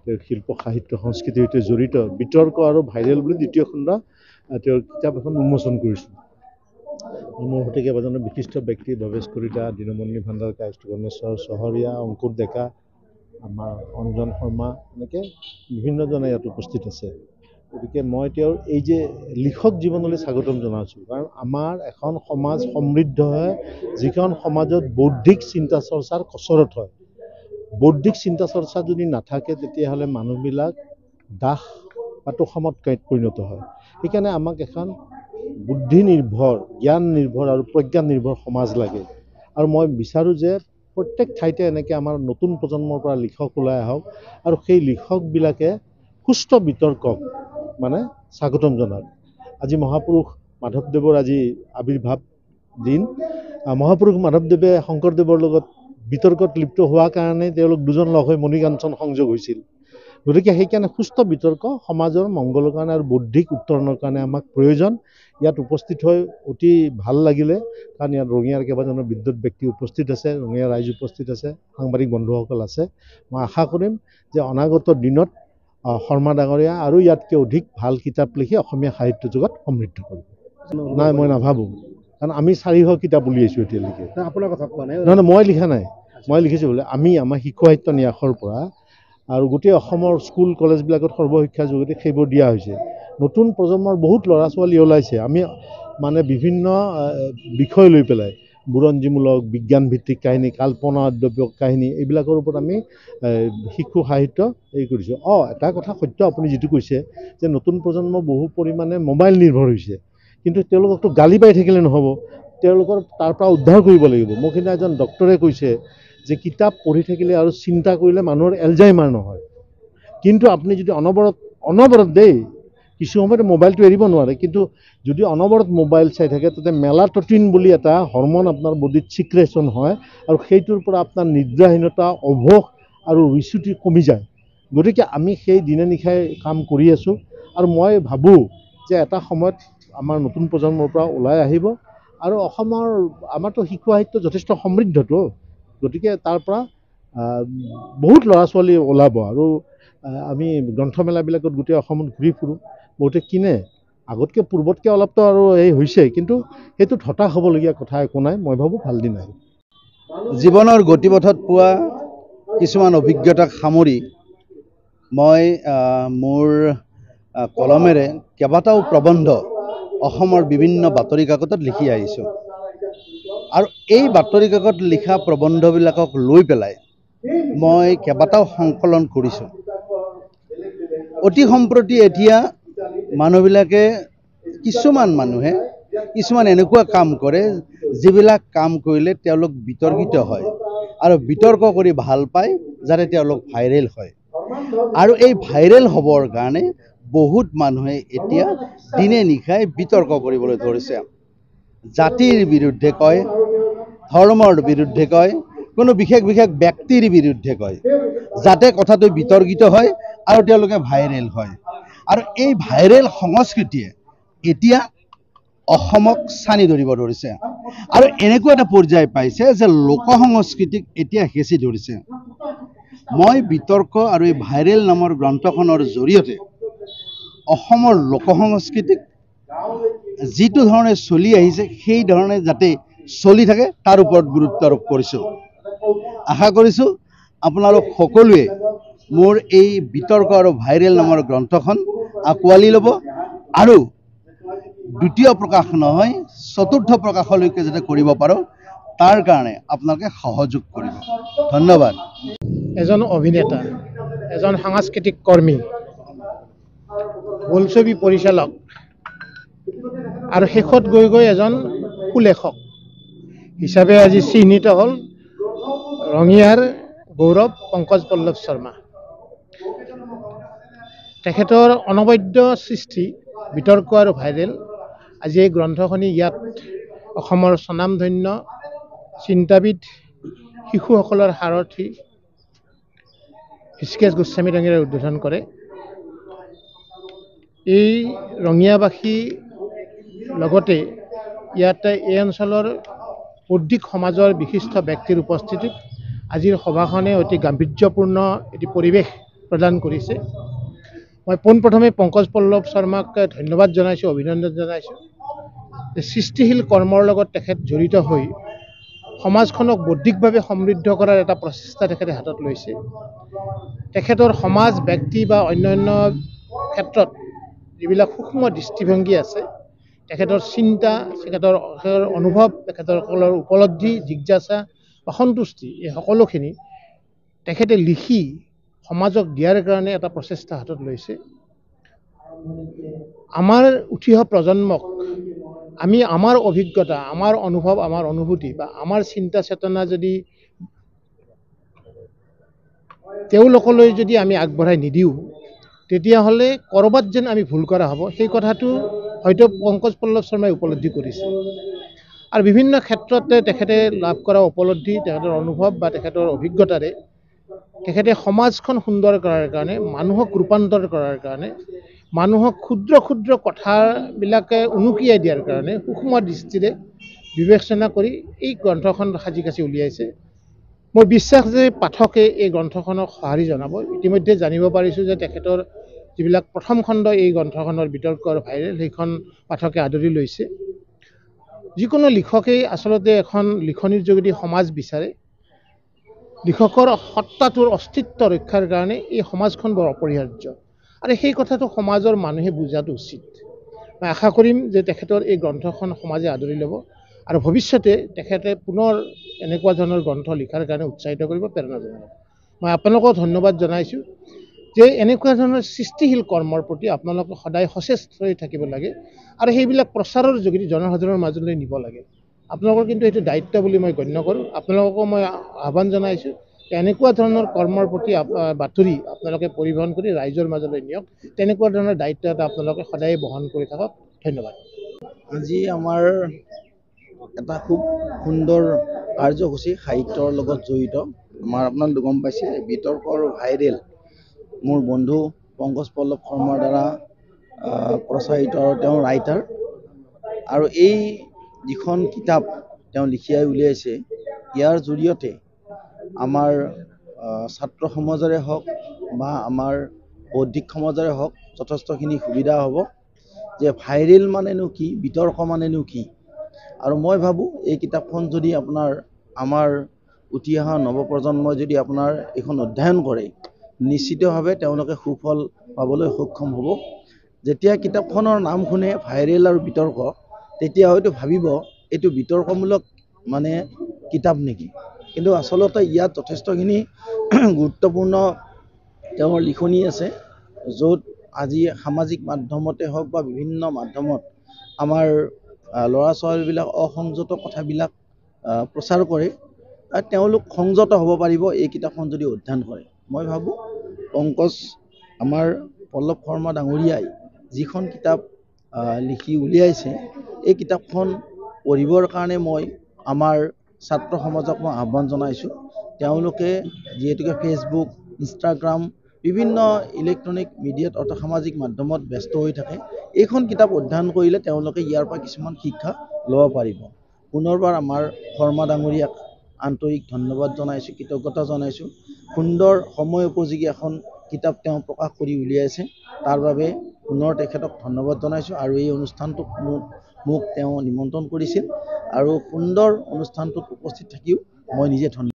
তেওঁৰ শিল্প সাহিত্য সংস্কৃতিৰ সৈতে জড়িত বিতৰ্ক আৰু ভাইৰেল বুলি দ্বিতীয় খণ্ড তেওঁৰ কিতাপ এখন উন্মোচন কৰিছোঁ। মোৰ সৈতে কেইবাজনো বিশিষ্ট ব্যক্তি ভৱেশ কলিতা, দীনবন্ধু ভাণ্ডাৰ, কায়েস্ত গণেশ্বৰ, চহৰীয়া, অংকুৰ ডেকা, আমাৰ অঞ্জন শৰ্মা, এনেকৈ বিভিন্নজনে ইয়াত উপস্থিত আছে। গতিকে মই তেওঁৰ এই যে লিখক জীৱনলৈ স্বাগতম জনাইছোঁ, কাৰণ আমাৰ এখন সমাজ সমৃদ্ধ হয় যিখন সমাজত বৌদ্ধিক চিন্তা চৰ্চাৰ কচৰৎ হয়। বৌদ্ধিক চিন্তা চৰ্চা যদি নাথাকে তেতিয়াহ'লে মানুহবিলাক দাস বা তোষামত পৰিণত হয়। সেইকাৰণে আমাক এখন বুদ্ধি নিৰ্ভৰ, জ্ঞান নিৰ্ভৰ আৰু প্ৰজ্ঞান নিৰ্ভৰ সমাজ লাগে। আৰু মই বিচাৰোঁ যে প্ৰত্যেক ঠাইতে এনেকৈ আমাৰ নতুন প্ৰজন্মৰ পৰা লিখক ওলাই আহক আৰু সেই লিখকবিলাকে সুস্থ বিতৰ্কক মানে স্বাগতম জনাওক। আজি মহাপুৰুষ মাধৱদেৱৰ আজি আৱিৰ্ভাৱ দিন। মহাপুৰুষ মাধৱদেৱে শংকৰদেৱৰ লগত বিতৰ্কত লিপ্ত হোৱাৰ কাৰণে তেওঁলোক দুজন লগ হৈ মণিকাঞ্চন সংযোগ হৈছিল। গতিকে সেইকাৰণে সুস্থ বিতৰ্ক সমাজৰ মংগলৰ কাৰণে আৰু বৌদ্ধিক উত্তৰণৰ কাৰণে আমাক প্ৰয়োজন। ইয়াত উপস্থিত হৈ অতি ভাল লাগিলে, কাৰণ ইয়াত ৰঙিয়াৰ কেইবাজনো বিদ্যুৎ ব্যক্তি উপস্থিত আছে, ৰঙিয়াৰ ৰাইজ উপস্থিত আছে, সাংবাদিক বন্ধুসকল আছে। মই আশা কৰিম যে অনাগত দিনত শৰ্মা ডাঙৰীয়া আৰু ইয়াতকৈ অধিক ভাল কিতাপ লিখি অসমীয়া সাহিত্য জগত সমৃদ্ধ কৰিব। নাই, মই নাভাবোঁ, কাৰণ আমি 400 কিতাপ উলিয়াইছোঁ এতিয়ালৈকে। আপোনাৰ কথা কোৱা নাই? নহয়, মই লিখা নাই, মই লিখিছোঁ বোলে আমাৰ শিশু সাহিত্য ন্যাসৰ পৰা আৰু গোটেই অসমৰ স্কুল কলেজবিলাকত সৰ্বশিক্ষা যোগেদি সেইবোৰ দিয়া হৈছে। নতুন প্ৰজন্মৰ বহুত ল'ৰা ছোৱালী ওলাইছে। আমি মানে বিভিন্ন বিষয় লৈ পেলাই বুৰঞ্জীমূলক, বিজ্ঞানভিত্তিক কাহিনী, কাল্পনাদ্ৰব্য কাহিনী, এইবিলাকৰ ওপৰত আমি শিশু সাহিত্য হেৰি কৰিছোঁ। এটা কথা সত্য আপুনি যিটো কৈছে যে নতুন প্ৰজন্ম বহু পৰিমাণে মোবাইল নিৰ্ভৰ হৈছে, কিন্তু তেওঁলোককতো গালি পাই থাকিলে নহ'ব, তেওঁলোকৰ তাৰ পৰা উদ্ধাৰ কৰিব লাগিব। মোক সেইদিনা এজন ডক্টৰে কৈছে যে কিতাপ পঢ়ি থাকিলে আৰু চিন্তা কৰিলে মানুহৰ এলজাইমাৰ নহয়, কিন্তু আপুনি যদি অনবৰত দেই, কিছু সময়ত মোবাইলটো এৰিব নোৱাৰে, কিন্তু যদি অনবৰত মোবাইল চাই থাকে তাতে মেলাটনিন বুলি এটা হৰমন আপোনাৰ বডিত ছিক্ৰেশ্যন হয় আৰু সেইটোৰ পৰা আপোনাৰ নিদ্ৰাহীনতা, অভোগ আৰু বিচ্যুতি কমি যায়। গতিকে আমি সেই দিনে নিশাই কাম কৰি আছোঁ আৰু মই ভাবোঁ যে এটা সময়ত আমাৰ নতুন প্ৰজন্মৰ পৰা ওলাই আহিব আৰু আমাৰতো শিশু সাহিত্য যথেষ্ট সমৃদ্ধটো, গতিকে তাৰ পৰা বহুত ল'ৰা ছোৱালী ওলাব আৰু আমি গ্ৰন্থমেলাবিলাকত গোটেই অসমত ঘূৰি ফুৰোঁ, বহুতে কিনে, আগতকৈ পূৰ্বতকৈ অলপতো আৰু এই হৈছে, কিন্তু সেইটোত হতাশ হ'বলগীয়া কথা একো নাই। মই ভাবোঁ ভাল দিন আহিব। জীৱনৰ গতিপথত পোৱা কিছুমান অভিজ্ঞতাক সামৰি মই মোৰ কলমেৰে কেইবাটাও প্ৰবন্ধ অসমৰ বিভিন্ন বাতৰি কাকতত লিখি আহিছোঁ আৰু এই বাতৰি কাকত লিখা প্ৰবন্ধবিলাকক লৈ পেলাই মই কেইবাটাও সংকলন কৰিছোঁ। অতি সম্প্ৰতি এতিয়া মানুহবিলাকে কিছুমান এনেকুৱা কাম কৰে যিবিলাক কাম কৰিলে তেওঁলোক বিতৰ্কিত হয় আৰু বিতৰ্ক কৰি ভাল পায় যাতে তেওঁলোক ভাইৰেল হয়। আৰু এই ভাইৰেল হ'বৰ কাৰণে বহুত মানুহে এতিয়া দিনে নিশাই বিতৰ্ক কৰিবলৈ ধৰিছে। জাতিৰ বিৰুদ্ধে কয়, ধৰ্মৰ বিৰুদ্ধে কয়, কোনো বিশেষ ব্যক্তিৰ বিৰুদ্ধে কয়, যাতে কথাটো বিতৰ্কিত হয় আৰু তেওঁলোকে ভাইৰেল হয়। আৰু এই ভাইৰেল সংস্কৃতিয়ে এতিয়া অসমক ছানি ধৰিব ধৰিছে আৰু এনেকুৱা এটা পৰ্যায় পাইছে যে লোক সংস্কৃতিক এতিয়া হেঁচি ধৰিছে। মই বিতৰ্ক আৰু এই ভাইৰেল নামৰ গ্ৰন্থখনৰ জৰিয়তে অসমৰ লোক সংস্কৃতিক যিটো ধৰণে চলি আহিছে সেই ধৰণে যাতে চলি থাকে তাৰ ওপৰত গুৰুত্ব আৰোপ কৰিছোঁ। আশা কৰিছোঁ আপোনালোক সকলোৱে মোৰ এই বিতৰ্ক আৰু ভাইৰেল নামৰ গ্ৰন্থখন আঁকোৱালি ল'ব আৰু দ্বিতীয় প্ৰকাশ নহয় চতুৰ্থ প্ৰকাশলৈকে যাতে কৰিব পাৰোঁ তাৰ কাৰণে আপোনালোকে সহযোগ কৰিব। ধন্যবাদ। এজন অভিনেতা, এজন সাংস্কৃতিক কৰ্মী, বোলছবি পৰিচালক আৰু শেষত গৈ এজন সুলেখক হিচাপে আজি চিহ্নিত হ'ল ৰঙিয়াৰ গৌৰৱ পংকজ পল্লৱ শৰ্মা। তেখেতৰ অনবদ্য সৃষ্টি বিতৰ্ক আৰু ভাইৰেল, আজি এই গ্ৰন্থখনি ইয়াত অসমৰ স্বনামধন্য চিন্তাবিদ, শিশুসকলৰ সাৰথী হৃষিকেশ গোস্বামী ডাঙৰীয়াই উদ্বোধন কৰে। এই ৰঙিয়াবাসী লগতে ইয়াতে এই অঞ্চলৰ বৌদ্ধিক সমাজৰ বিশিষ্ট ব্যক্তিৰ উপস্থিতিত আজিৰ সভাখনে অতি গাম্ভীৰ্যপূৰ্ণ এটি পৰিৱেশ প্ৰদান কৰিছে। মই পোনপ্ৰথমে পংকজ পল্লৱ শৰ্মাক ধন্যবাদ জনাইছোঁ, অভিনন্দন জনাইছোঁ। সৃষ্টিশীল কৰ্মৰ লগত তেখেত জড়িত হৈ সমাজখনক বৌদ্ধিকভাৱে সমৃদ্ধ কৰাৰ এটা প্ৰচেষ্টা তেখেতে হাতত লৈছে। তেখেতৰ সমাজ, ব্যক্তি বা অন্যান্য ক্ষেত্ৰত যিবিলাক সূক্ষ্ম দৃষ্টিভংগী আছে, তেখেতৰ চিন্তা, তেখেতৰ অনুভৱ, তেখেতৰ উপলব্ধি, জিজ্ঞাসা বা সন্তুষ্টি, এই সকলোখিনি তেখেতে লিখি সমাজক দিয়াৰ কাৰণে এটা প্ৰচেষ্টা হাতত লৈছে। আমাৰ উঠি অহা প্ৰজন্মক আমি আমাৰ অভিজ্ঞতা, আমাৰ অনুভৱ, আমাৰ অনুভূতি বা আমাৰ চিন্তা চেতনা যদি তেওঁলোকলৈ যদি আমি আগবঢ়াই নিদিওঁ, তেতিয়াহ'লে ক'ৰবাত যেন আমি ভুল কৰা হ'ব, সেই কথাটো হয়তো পংকজ পল্লৱ শৰ্মাই উপলব্ধি কৰিছে। আৰু বিভিন্ন ক্ষেত্ৰতে তেখেতে লাভ কৰা উপলব্ধি, তেখেতৰ অনুভৱ বা তেখেতৰ অভিজ্ঞতাৰে তেখেতে সমাজখন সুন্দৰ কৰাৰ কাৰণে, মানুহক ৰূপান্তৰ কৰাৰ কাৰণে, মানুহক ক্ষুদ্ৰ ক্ষুদ্ৰ কথাবিলাকে উনুকিয়াই দিয়াৰ কাৰণে সূক্ষ্ম দৃষ্টিৰে বিবেচনা কৰি এই গ্ৰন্থখন সাজি কাচি উলিয়াইছে। মোৰ বিশ্বাস যে পাঠকে এই গ্ৰন্থখনক সঁহাৰি জনাব। ইতিমধ্যে জানিব পাৰিছোঁ যে তেখেতৰ যিবিলাক প্ৰথম খণ্ড এই গ্ৰন্থখনৰ বিতৰ্ক আৰু ভাইৰেল, সেইখন পাঠকে আদৰি লৈছে। যিকোনো লিখকেই আচলতে এখন লিখনিৰ যোগেদি সমাজ বিচাৰে। লিখকৰ সত্তাটোৰ অস্তিত্ব ৰক্ষাৰ কাৰণে এই সমাজখন বৰ অপৰিহাৰ্য, আৰু সেই কথাটো সমাজৰ মানুহে বুজাটো উচিত। মই আশা কৰিম যে তেখেতৰ এই গ্ৰন্থখন সমাজে আদৰি ল'ব আৰু ভৱিষ্যতে তেখেতে পুনৰ এনেকুৱা ধৰণৰ গ্ৰন্থ লিখাৰ কাৰণে উৎসাহিত কৰিব, প্ৰেৰণা জনাব। মই আপোনালোকক ধন্যবাদ জনাইছোঁ যে এনেকুৱা ধৰণৰ সৃষ্টিশীল কৰ্মৰ প্ৰতি আপোনালোকে সদায় সচেষ্ট হৈ থাকিব লাগে আৰু সেইবিলাক প্ৰচাৰৰ যোগেদি জনসাধাৰণৰ মাজলৈ নিব লাগে। আপোনালোকৰ কিন্তু এইটো দায়িত্ব বুলি মই গণ্য কৰোঁ। আপোনালোককো মই আহ্বান জনাইছোঁ যে এনেকুৱা ধৰণৰ কৰ্মৰ প্ৰতি বাতৰি আপোনালোকে পৰিবহণ কৰি ৰাইজৰ মাজলৈ নিয়ক। তেনেকুৱা ধৰণৰ দায়িত্ব এটা আপোনালোকে সদায় বহন কৰি থাকক। ধন্যবাদ। আজি আমাৰ এটা খুব সুন্দৰ কাৰ্যসূচী সাহিত্যৰ লগত জড়িত। আপোনালোকে গম পাইছে, বিতৰ্ক আৰু ভাইৰেল মোৰ বন্ধু পংকজ পল্লৱ শৰ্মাৰ দ্বাৰা প্ৰচাৰিত, আৰু তেওঁ ৰাইটাৰ। আৰু এই যিখন কিতাপ তেওঁ লিখিয়াই উলিয়াইছে, ইয়াৰ জৰিয়তে আমাৰ ছাত্ৰ সমাজৰে হওক বা আমাৰ বৌদ্ধিক সমাজৰে হওক যথেষ্টখিনি সুবিধা হ'ব। যে ভাইৰেল মানেনো কি, বিতৰ্ক মানেনো কি। আৰু মই ভাবোঁ এই কিতাপখন যদি আমাৰ উঠি অহা নৱপ্ৰজন্মই যদি এইখন অধ্যয়ন কৰে, নিশ্চিতভাৱে তেওঁলোকে সুফল পাবলৈ সক্ষম হ'ব। যেতিয়া কিতাপখনৰ নাম শুনে ভাইৰেল আৰু বিতৰ্ক, তেতিয়া হয়তো ভাবিব এইটো বিতৰ্কমূলক কিতাপ নেকি। কিন্তু আচলতে ইয়াত যথেষ্টখিনি গুৰুত্বপূৰ্ণ তেওঁৰ লিখনি আছে, য'ত আজি সামাজিক মাধ্যমতে হওক বা বিভিন্ন মাধ্যমত আমাৰ ল'ৰা ছোৱালীবিলাক অসংযত কথাবিলাক প্ৰচাৰ কৰে। তেওঁলোক সংযত হ'ব পাৰিব এই কিতাপখন যদি অধ্যয়ন কৰে। মই ভাবোঁ আমাৰ পল্লৱ শৰ্মা ডাঙৰীয়াই যিখন কিতাপ লিখি উলিয়াইছে, এই কিতাপখন পঢ়িবৰ কাৰণে মই আমাৰ ছাত্ৰ সমাজক মই আহ্বান জনাইছোঁ। তেওঁলোকে যিহেতুকে ফেচবুক, ইনষ্টাগ্ৰাম, বিভিন্ন ইলেক্ট্ৰনিক মিডিয়াত অৰ্থাৎ সামাজিক মাধ্যমত ব্যস্ত হৈ থাকে, এইখন কিতাপ অধ্যয়ন কৰিলে তেওঁলোকে ইয়াৰ পৰা কিছুমান শিক্ষা ল'ব পাৰিব। পুনৰবাৰ আমাৰ শৰ্মা ডাঙৰীয়াক আন্তৰিক ধন্যবাদ জনাইছোঁ, কৃতজ্ঞতা জনাইছোঁ। সুন্দৰ সময় উপযোগী এখন কিতাপ তেওঁ প্ৰকাশ কৰি উলিয়াইছে, তাৰ বাবে পুনৰ তেখেতক ধন্যবাদ জনাইছোঁ। আৰু এই অনুষ্ঠানটোত মোক তেওঁ নিমন্ত্ৰণ কৰিছিল, আৰু সুন্দৰ অনুষ্ঠানটোত উপস্থিত থাকিও মই নিজে ধন্যবাদ